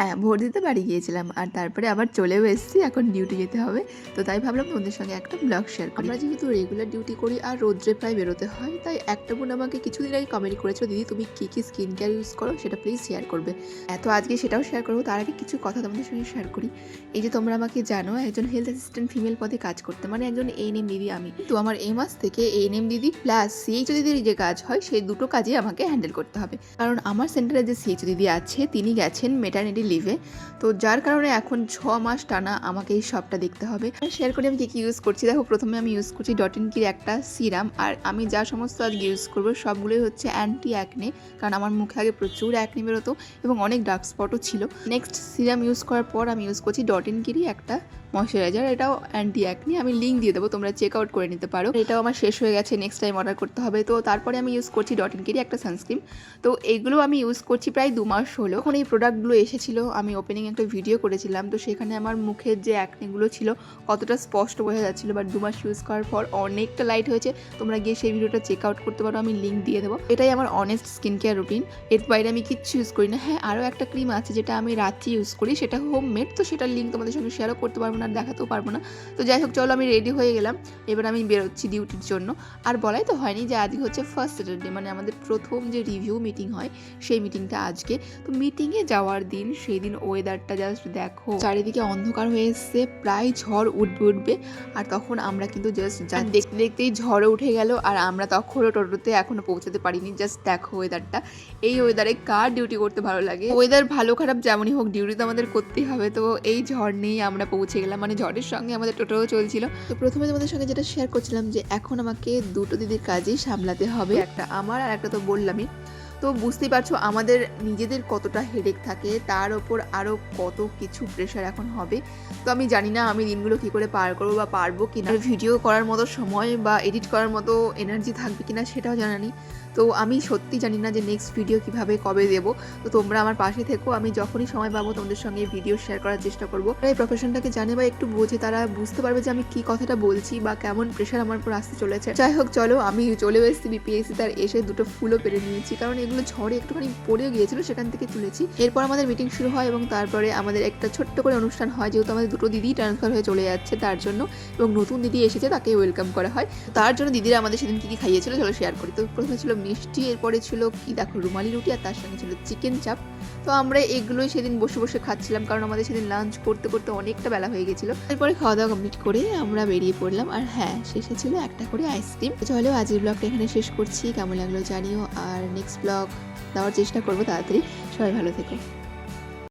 হ্যাঁ, ভোট দিতে বাড়ি গিয়েছিলাম। আর তারপরে আবার চলেও এসেছি। এখন ডিউটি যেতে হবে। তো তাই ভাবলাম তোমাদের সঙ্গে একটা ব্লগ শেয়ার করি। আমরা যেহেতু রেগুলার ডিউটি করি আর রোদ্রে প্রায় বেরোতে হয়, তাই একটা বোন আমাকে কিছুদিন আগে কমেন্ট করেছিল, দিদি তুমি কী স্কিন কেয়ার ইউজ করো সেটা প্লিজ শেয়ার করবে। তো আজকে সেটাও শেয়ার করবো। তার আগে কিছু কথা তোমাদের সঙ্গে শেয়ার করি। এই যে তোমরা আমাকে জানো একজন হেলথ অ্যাসিস্ট্যান্ট ফিমেল পদে কাজ করতে, মানে একজন এএনএম দিদি আমি। তো আমার এই মাস থেকে এএনএম দিদি প্লাস সিএইচও দিদির যে কাজ হয় সেই দুটো কাজই আমাকে হ্যান্ডেল করতে হবে। কারণ আমার সেন্টারে যে সিএইচও দিদি আছে তিনি গেছেন মেটার্নিটি লিভে। তো যার কারণে এখন 6 মাস টানা আমাকে এই সবটা দেখতে হবে। শেয়ার করে আমি কী ইউজ করছি। দেখো, প্রথমে আমি ইউজ করছি ডট-ইন-কির একটা সিরাম। আর আমি যা সমস্ত আজকে ইউজ করবো সবগুলোই হচ্ছে অ্যান্টি অ্যাকনে, কারণ আমার মুখে আগে প্রচুর অ্যাকনে বেরোতো এবং অনেক ডার্ক স্পটও ছিল। নেক্সট সিরাম ইউজ করার পর আমি ইউজ করছি ডট-ইন-কিরই একটা ময়শ্চারাইজার, এটাও অ্যান্টি অ্যাকনি। আমি লিঙ্ক দিয়ে দেবো, তোমরা চেক আউট করে নিতে পারো। এটাও আমার শেষ হয়ে গেছে, নেক্সট টাইম অর্ডার করতে হবে। তো তারপরে আমি ইউজ করছি ডট-ইন-কিরই একটা সানস্ক্রিন। তো এইগুলো আমি ইউজ করছি প্রায় 2 মাস হলো। এখন এই প্রোডাক্টগুলো এসেছিলো, আমি ওপেনিং একটা ভিডিও করেছিলাম। তো সেখানে আমার মুখের যে অ্যাকনেগুলো ছিল কতটা স্পষ্ট বোঝা যাচ্ছিলো, বাট 2 মাস ইউজ করার পর অনেকটা লাইট হয়েছে। তোমরা গিয়ে সেই ভিডিওটা চেক আউট করতে পারো, আমি লিঙ্ক দিয়ে দেবো। এটাই আমার অনেস্ট স্কিন কেয়ার রুটিন। এর বাইরে আমি কিচ্ছু ইউজ করি না। হ্যাঁ, আরও একটা ক্রিম আছে যেটা আমি রাত্রি ইউজ করি, সেটা হোমমেড। তো সেটার লিঙ্ক তোমাদের সঙ্গে শেয়ারও করতে পারবো না, দেখাতেও পারবো না। তো যাই হোক, চলো আমি রেডি হয়ে গেলাম। এবার আমি বেরোচ্ছি ডিউটির জন্য। আর বলাই তো হয়নি যে আজকে হচ্ছে ফার্স্ট স্যাটারডে, মানে আমাদের প্রথম যে রিভিউ মিটিং হয় সেই মিটিংটা আজকে। তো মিটিংয়ে যাওয়ার দিন, সেই দিন ওয়েদারটা জাস্ট দেখো, চারিদিকে অন্ধকার হয়ে এসছে, প্রায় ঝড় উঠবে। আর তখন আমরা কিন্তু জাস্ট দেখতে দেখতেই ঝড়ে উঠে গেল। আর আমরা তখনও টোটোতে এখনো পৌঁছাতে পারিনি। জাস্ট দেখো ওয়েদারটা। এই ওয়েদারে কার ডিউটি করতে ভালো লাগে? ওয়েদার ভালো খারাপ যেমনই হোক, ডিউটি তো আমাদের করতেই হবে। তো এই ঝড় নিয়েই আমরা পৌঁছে গেলাম, মানে ঝড়ের সঙ্গে আমাদের টোটোও চলছিল। তো প্রথমে তোমাদের সঙ্গে যেটা শেয়ার করছিলাম যে এখন আমাকে দুটো দিদির কাজই সামলাতে হবে, একটা আমার আর একটা তো বললামই। তো বুঝতেই পারছো আমাদের নিজেদের কতটা হেডেক থাকে, তার ওপর আরও কত কিছু প্রেশার এখন হবে। তো আমি জানি না আমি দিনগুলো কী করে পার করবো বা পারবো কিনা, ভিডিও করার মতো সময় বা এডিট করার মতো এনার্জি থাকবে কিনা সেটাও জানা নেই। তো আমি সত্যি জানি না যে নেক্সট ভিডিও কিভাবে কবে দেবো। তো তোমরা আমার পাশে থেকো, আমি যখনই সময় পাবো তোমাদের সঙ্গে ভিডিও শেয়ার করার চেষ্টা করবো। এই প্রফেশনটাকে জানে বা একটু বোঝে তারা বুঝতে পারবে যে আমি কী কথাটা বলছি বা কেমন প্রেশার আমার উপর আসতে চলেছে। যাই হোক, চলো আমি চলেও এসেছি বিপিএসসি, তার এসে দুটো ফুলও পেরে নিয়েছি, কারণ এগুলো ঝড়ে একটুখানি পড়েও গিয়েছিল, সেখান থেকে তুলেছি। এরপর আমাদের মিটিং শুরু হয় এবং তারপরে আমাদের একটা ছোট্ট করে অনুষ্ঠান হয়, যেহেতু আমাদের দুটো দিদি ট্রান্সফার হয়ে চলে যাচ্ছে তার জন্য, এবং নতুন দিদি এসেছে তাকে ওয়েলকাম করা হয়। তার জন্য দিদিরা আমাদের সেদিন কী খাইয়েছিল চলো শেয়ার করি। তো প্রথমে ছিল মিষ্টি, এরপরে ছিল কি দেখো রুমালি রুটি, আর তার সঙ্গে ছিল চিকেন চাপ। তো আমরা এগুলোই সেদিন বসে বসে খাচ্ছিলাম, কারণ আমাদের সেদিন লাঞ্চ করতে করতে অনেকটা বেলা হয়ে গেছিলো। এরপরে খাওয়া দাওয়া কমপ্লিট করে আমরা বেরিয়ে পড়লাম। আর হ্যাঁ, শেষে ছিল একটা করে আইসক্রিম। চলো আজকের ব্লগটা এখানে শেষ করছি, কেমন লাগলো জানিও, আর নেক্সট ব্লগ দেওয়ার চেষ্টা করবো তাড়াতাড়ি। সবাই ভালো থেকো।